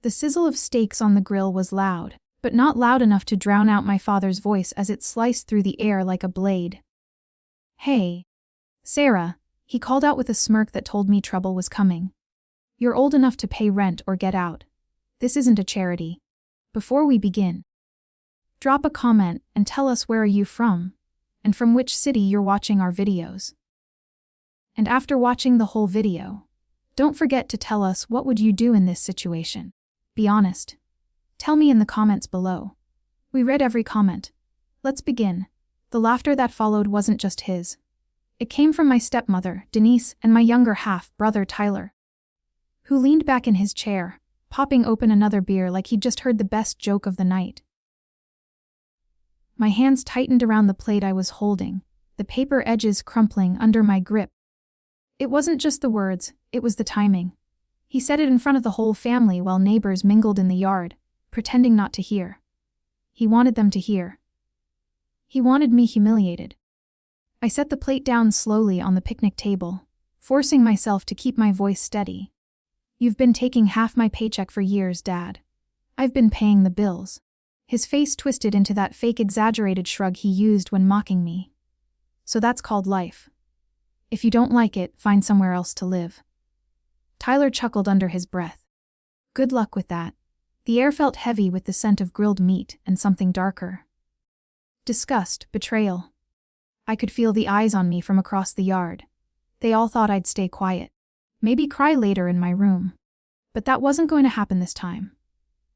The sizzle of steaks on the grill was loud, but not loud enough to drown out my father's voice as it sliced through the air like a blade. "Hey, Sarah," he called out with a smirk that told me trouble was coming. "You're old enough to pay rent or get out. This isn't a charity. Before we begin, drop a comment and tell us where are you from, and from which city you're watching our videos. And after watching the whole video, don't forget to tell us what would you do in this situation. Be honest. Tell me in the comments below. We read every comment. Let's begin." The laughter that followed wasn't just his. It came from my stepmother, Denise, and my younger half-brother, Tyler, who leaned back in his chair, popping open another beer like he'd just heard the best joke of the night. My hands tightened around the plate I was holding, the paper edges crumpling under my grip. It wasn't just the words, it was the timing. He said it in front of the whole family while neighbors mingled in the yard, pretending not to hear. He wanted them to hear. He wanted me humiliated. I set the plate down slowly on the picnic table, forcing myself to keep my voice steady. "You've been taking half my paycheck for years, Dad. I've been paying the bills." His face twisted into that fake exaggerated shrug he used when mocking me. "So that's called life. If you don't like it, find somewhere else to live." Tyler chuckled under his breath. "Good luck with that." The air felt heavy with the scent of grilled meat and something darker. Disgust, betrayal. I could feel the eyes on me from across the yard. They all thought I'd stay quiet. Maybe cry later in my room. But that wasn't going to happen this time.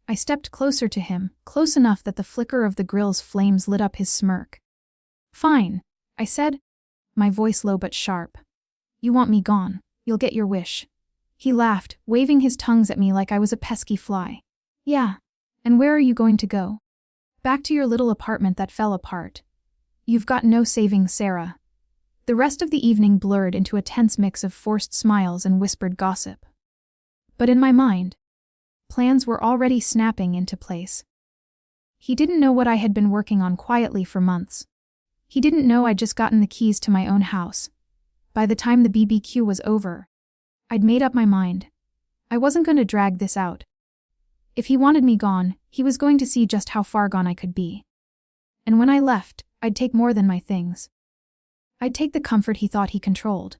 I stepped closer to him, close enough that the flicker of the grill's flames lit up his smirk. "Fine," I said, my voice low but sharp. "You want me gone. You'll get your wish." He laughed, waving his tongues at me like I was a pesky fly. "Yeah. And where are you going to go?" "Back to your little apartment that fell apart. You've got no saving Sarah." The rest of the evening blurred into a tense mix of forced smiles and whispered gossip. But in my mind, plans were already snapping into place. He didn't know what I had been working on quietly for months. He didn't know I'd just gotten the keys to my own house. By the time the BBQ was over, I'd made up my mind. I wasn't going to drag this out. If he wanted me gone, he was going to see just how far gone I could be. And when I left, I'd take more than my things. I'd take the comfort he thought he controlled.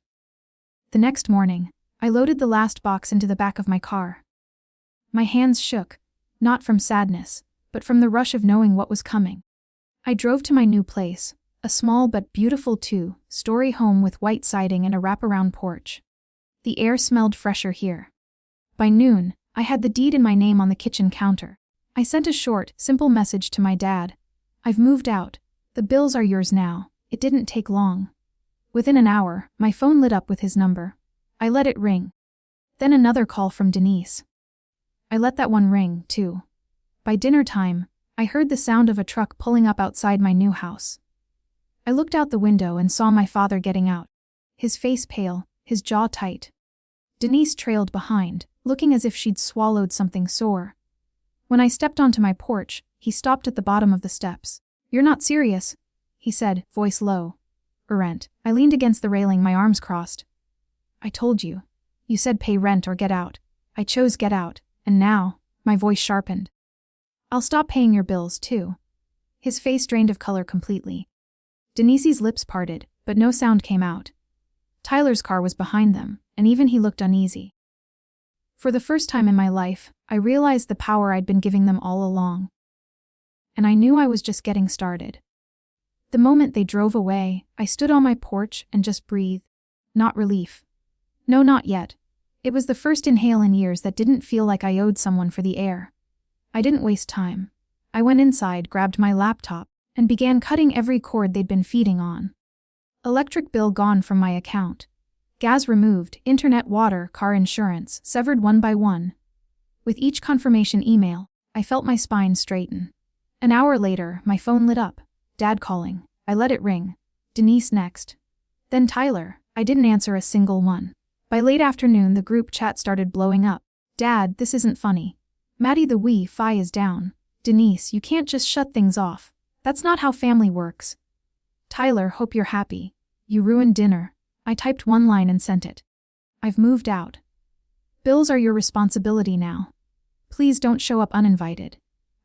The next morning, I loaded the last box into the back of my car. My hands shook, not from sadness, but from the rush of knowing what was coming. I drove to my new place, a small but beautiful two-story home with white siding and a wraparound porch. The air smelled fresher here. By noon, I had the deed in my name on the kitchen counter. I sent a short, simple message to my dad. "I've moved out. The bills are yours now." It didn't take long. Within an hour, my phone lit up with his number. I let it ring. Then another call from Denise. I let that one ring, too. By dinner time, I heard the sound of a truck pulling up outside my new house. I looked out the window and saw my father getting out. His face pale, his jaw tight. Denise trailed behind, looking as if she'd swallowed something sore. When I stepped onto my porch, he stopped at the bottom of the steps. "You're not serious," he said, voice low. "Rent." I leaned against the railing, my arms crossed. "I told you. You said pay rent or get out. I chose get out, and now," my voice sharpened, "I'll stop paying your bills, too." His face drained of color completely. Denise's lips parted, but no sound came out. Tyler's car was behind them, and even he looked uneasy. For the first time in my life, I realized the power I'd been giving them all along. And I knew I was just getting started. The moment they drove away, I stood on my porch and just breathed. Not relief. No, not yet. It was the first inhale in years that didn't feel like I owed someone for the air. I didn't waste time. I went inside, grabbed my laptop, and began cutting every cord they'd been feeding on. Electric bill gone from my account. Gas removed, internet, water, car insurance, severed one by one. With each confirmation email, I felt my spine straighten. An hour later, my phone lit up. Dad calling. I let it ring. Denise next. Then Tyler. I didn't answer a single one. By late afternoon, the group chat started blowing up. "Dad, this isn't funny. Maddie, the Wi-Fi is down. Denise, you can't just shut things off. That's not how family works. Tyler, hope you're happy. You ruined dinner." I typed one line and sent it. "I've moved out. Bills are your responsibility now. Please don't show up uninvited.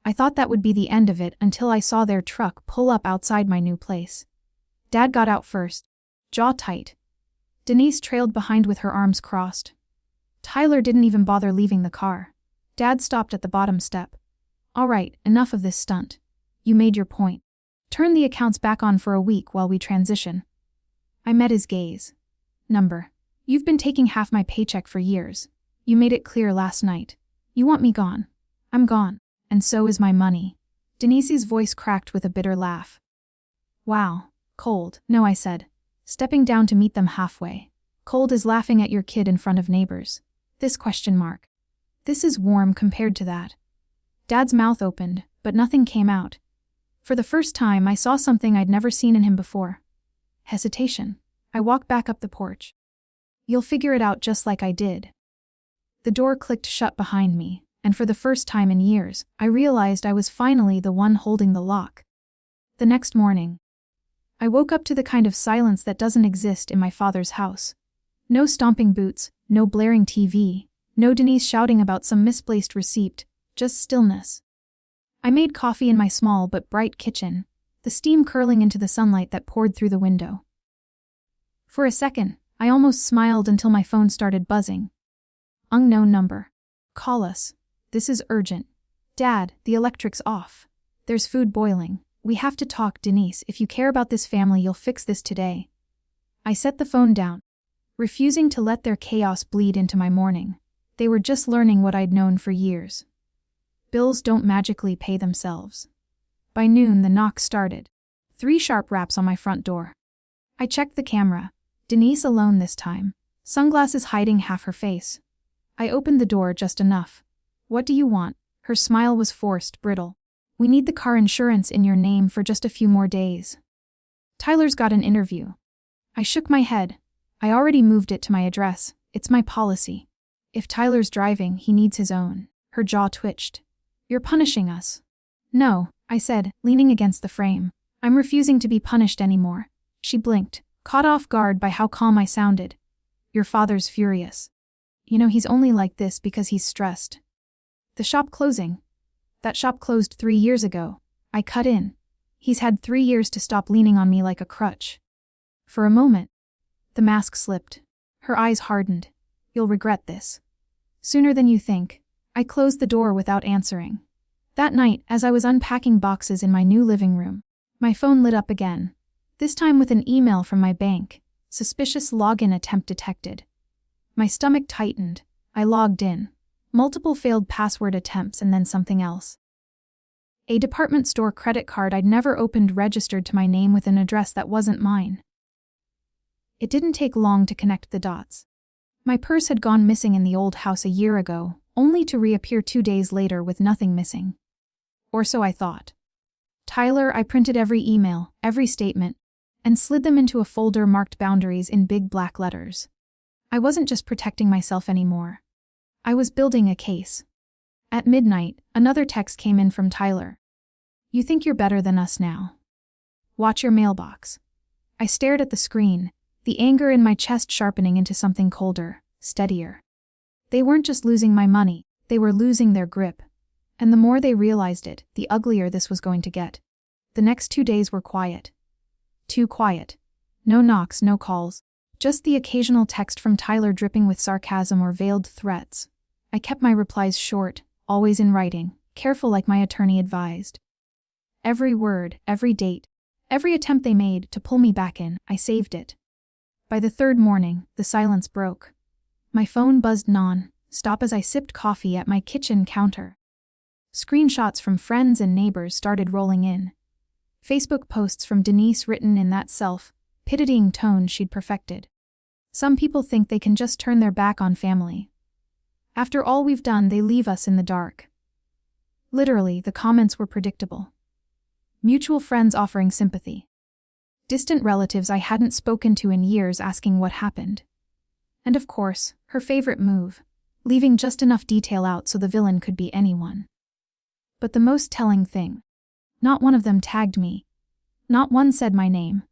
I thought that would be the end of it until I saw their truck pull up outside my new place. Dad got out first, jaw tight. Denise trailed behind with her arms crossed. Tyler didn't even bother leaving the car. Dad stopped at the bottom step. All right, enough of this stunt. You made your point. Turn the accounts back on for a week while we transition. I met his gaze. Number. You've been taking half my paycheck for years. You made it clear last night. You want me gone. I'm gone. And so is my money. Denise's voice cracked with a bitter laugh. Wow, cold. No, I said, stepping down to meet them halfway. Cold is laughing at your kid in front of neighbors. This ? This is warm compared to that. Dad's mouth opened, but nothing came out. For the first time, I saw something I'd never seen in him before. Hesitation. I walked back up the porch. You'll figure it out just like I did. The door clicked shut behind me, and for the first time in years, I realized I was finally the one holding the lock. The next morning, I woke up to the kind of silence that doesn't exist in my father's house. No stomping boots, no blaring TV, no Denise shouting about some misplaced receipt, just stillness. I made coffee in my small but bright kitchen, the steam curling into the sunlight that poured through the window. For a second, I almost smiled until my phone started buzzing. Unknown number. Call us. This is urgent. Dad, the electric's off. There's food boiling. We have to talk, Denise. If you care about this family, you'll fix this today. I set the phone down, refusing to let their chaos bleed into my morning. They were just learning what I'd known for years. Bills don't magically pay themselves. By noon, the knock started. 3 sharp raps on my front door. I checked the camera. Denise alone this time, sunglasses hiding half her face. I opened the door just enough. What do you want? Her smile was forced, brittle. We need the car insurance in your name for just a few more days. Tyler's got an interview. I shook my head. I already moved it to my address. It's my policy. If Tyler's driving, he needs his own. Her jaw twitched. You're punishing us. No, I said, leaning against the frame. I'm refusing to be punished anymore. She blinked, caught off guard by how calm I sounded. Your father's furious. You know, he's only like this because he's stressed. The shop closing. That shop closed 3 years ago. I cut in. He's had 3 years to stop leaning on me like a crutch. For a moment, the mask slipped. Her eyes hardened. You'll regret this. Sooner than you think. I closed the door without answering. That night, as I was unpacking boxes in my new living room, my phone lit up again. This time with an email from my bank. Suspicious login attempt detected. My stomach tightened. I logged in. Multiple failed password attempts and then something else. A department store credit card I'd never opened registered to my name with an address that wasn't mine. It didn't take long to connect the dots. My purse had gone missing in the old house a year ago, only to reappear 2 days later with nothing missing. Or so I thought. Tyler, I printed every email, every statement, and slid them into a folder marked boundaries in big black letters. I wasn't just protecting myself anymore. I was building a case. At midnight, another text came in from Tyler. You think you're better than us now. Watch your mailbox. I stared at the screen, the anger in my chest sharpening into something colder, steadier. They weren't just losing my money, they were losing their grip. And the more they realized it, the uglier this was going to get. The next 2 days were quiet. Too quiet. No knocks, no calls. Just the occasional text from Tyler dripping with sarcasm or veiled threats. I kept my replies short, always in writing, careful like my attorney advised. Every word, every date, every attempt they made to pull me back in, I saved it. By the 3rd morning, the silence broke. My phone buzzed non-stop as I sipped coffee at my kitchen counter. Screenshots from friends and neighbors started rolling in. Facebook posts from Denise written in that self-pitying tone she'd perfected. Some people think they can just turn their back on family. After all we've done, they leave us in the dark. Literally, the comments were predictable. Mutual friends offering sympathy. Distant relatives I hadn't spoken to in years asking what happened. And of course, her favorite move, leaving just enough detail out so the villain could be anyone. But the most telling thing, not one of them tagged me. Not one said my name.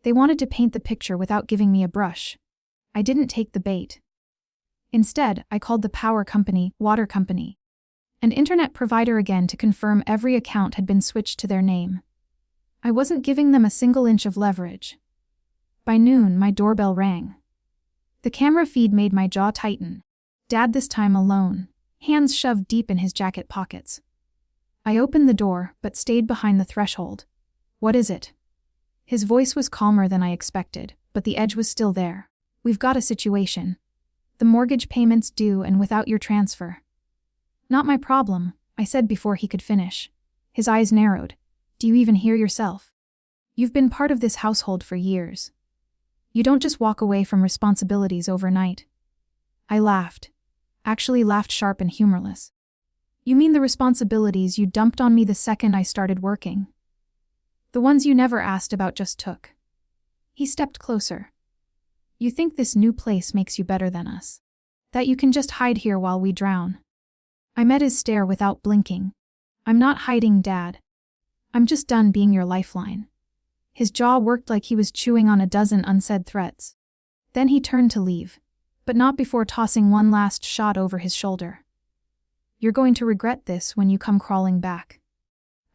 They wanted to paint the picture without giving me a brush. I didn't take the bait. Instead, I called the power company, water company. and internet provider again to confirm every account had been switched to their name. I wasn't giving them a single inch of leverage. By noon, my doorbell rang. The camera feed made my jaw tighten. Dad this time alone, hands shoved deep in his jacket pockets. I opened the door, but stayed behind the threshold. "What is it?" His voice was calmer than I expected, but the edge was still there. "We've got a situation. The mortgage payment's due and without your transfer." "Not my problem," I said before he could finish. His eyes narrowed. "Do you even hear yourself? You've been part of this household for years. You don't just walk away from responsibilities overnight." I laughed. Actually laughed sharp and humorless. "You mean the responsibilities you dumped on me the second I started working? The ones you never asked about, just took?" He stepped closer. "You think this new place makes you better than us? That you can just hide here while we drown?" I met his stare without blinking. "I'm not hiding, Dad. I'm just done being your lifeline." His jaw worked like he was chewing on a dozen unsaid threats. Then he turned to leave, but not before tossing one last shot over his shoulder. "You're going to regret this when you come crawling back."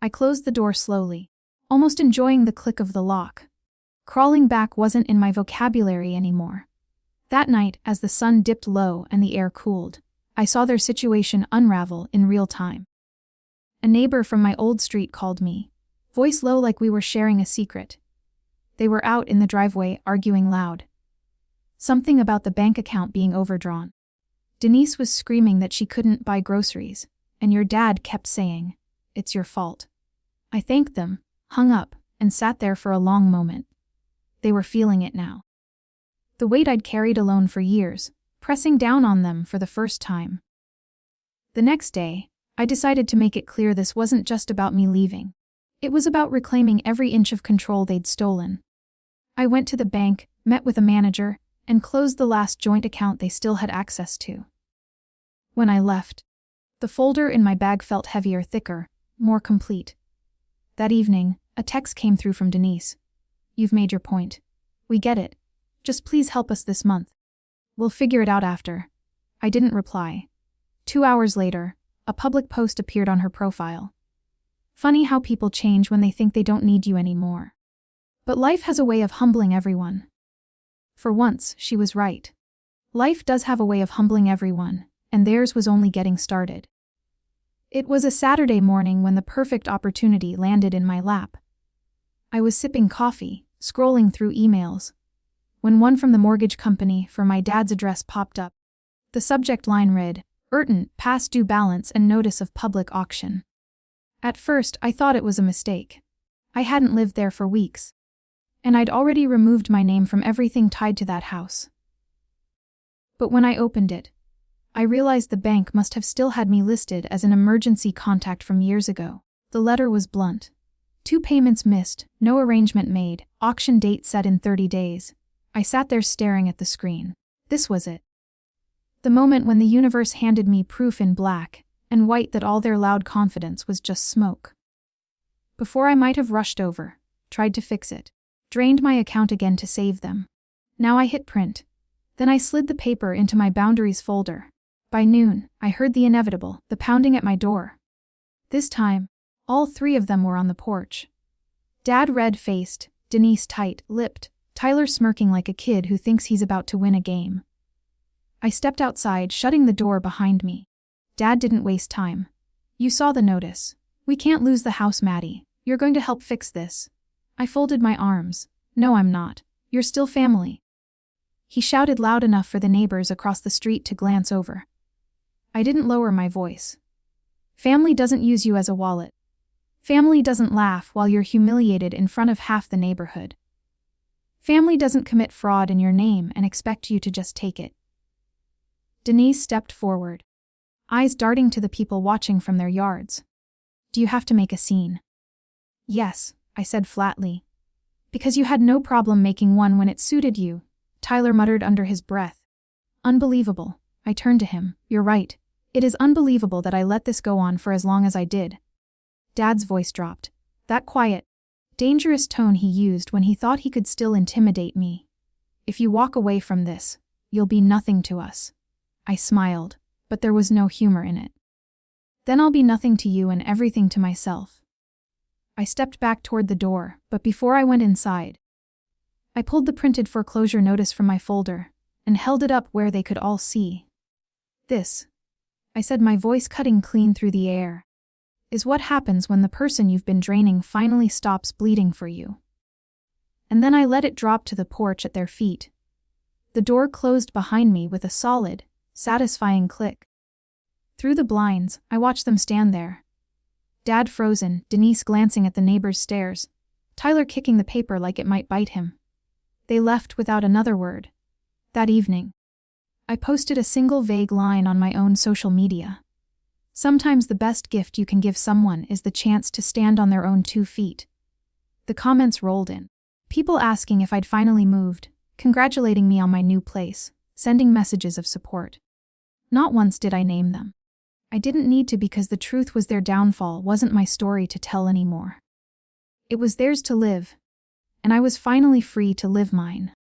I closed the door slowly, almost enjoying the click of the lock. Crawling back wasn't in my vocabulary anymore. That night, as the sun dipped low and the air cooled, I saw their situation unravel in real time. A neighbor from my old street called me, voice low like we were sharing a secret. They were out in the driveway arguing loud. Something about the bank account being overdrawn. Denise was screaming that she couldn't buy groceries, and your dad kept saying, "It's your fault." I thanked them, hung up, and sat there for a long moment. They were feeling it now. The weight I'd carried alone for years, pressing down on them for the first time. The next day, I decided to make it clear this wasn't just about me leaving. It was about reclaiming every inch of control they'd stolen. I went to the bank, met with a manager, and closed the last joint account they still had access to. When I left, the folder in my bag felt heavier, thicker, more complete. That evening, a text came through from Denise. "You've made your point. We get it. Just please help us this month. We'll figure it out after." I didn't reply. 2 hours later, a public post appeared on her profile. Funny how people change when they think they don't need you anymore. But life has a way of humbling everyone. For once, she was right. Life does have a way of humbling everyone, and theirs was only getting started. It was a Saturday morning when the perfect opportunity landed in my lap. I was sipping coffee, scrolling through emails, when one from the mortgage company for my dad's address popped up. The subject line read, "Urgent, past due balance and notice of public auction." At first, I thought it was a mistake. I hadn't lived there for weeks, and I'd already removed my name from everything tied to that house. But when I opened it, I realized the bank must have still had me listed as an emergency contact from years ago. The letter was blunt. 2 payments missed, no arrangement made, auction date set in 30 days. I sat there staring at the screen. This was it. The moment when the universe handed me proof in black and white that all their loud confidence was just smoke. Before I might have rushed over, tried to fix it, drained my account again to save them. Now I hit print. Then I slid the paper into my boundaries folder. By noon, I heard the inevitable, the pounding at my door. This time, all 3 of them were on the porch. Dad red-faced, Denise tight-lipped, Tyler smirking like a kid who thinks he's about to win a game. I stepped outside, shutting the door behind me. Dad didn't waste time. "You saw the notice. We can't lose the house, Maddie. You're going to help fix this." I folded my arms. "No, I'm not. You're still family." He shouted loud enough for the neighbors across the street to glance over. I didn't lower my voice. "Family doesn't use you as a wallet. Family doesn't laugh while you're humiliated in front of half the neighborhood. Family doesn't commit fraud in your name and expect you to just take it." Denise stepped forward, eyes darting to the people watching from their yards. "Do you have to make a scene?" "Yes," I said flatly. "Because you had no problem making one when it suited you," Tyler muttered under his breath. "Unbelievable." I turned to him. "You're right. It is unbelievable that I let this go on for as long as I did." Dad's voice dropped. That quiet, dangerous tone he used when he thought he could still intimidate me. "If you walk away from this, you'll be nothing to us." I smiled, but there was no humor in it. Then I'll be nothing to you and everything to myself. I stepped back toward the door, but before I went inside, I pulled the printed foreclosure notice from my folder and held it up where they could all see. This, I said, my voice cutting clean through the air, is what happens when the person you've been draining finally stops bleeding for you. And then I let it drop to the porch at their feet. The door closed behind me with a solid, satisfying click. Through the blinds, I watched them stand there. Dad frozen, Denise glancing at the neighbor's stairs, Tyler kicking the paper like it might bite him. They left without another word. That evening, I posted a single vague line on my own social media. Sometimes the best gift you can give someone is the chance to stand on their own 2 feet. The comments rolled in. People asking if I'd finally moved, congratulating me on my new place, sending messages of support. Not once did I name them. I didn't need to, because the truth was their downfall wasn't my story to tell anymore. It was theirs to live, and I was finally free to live mine.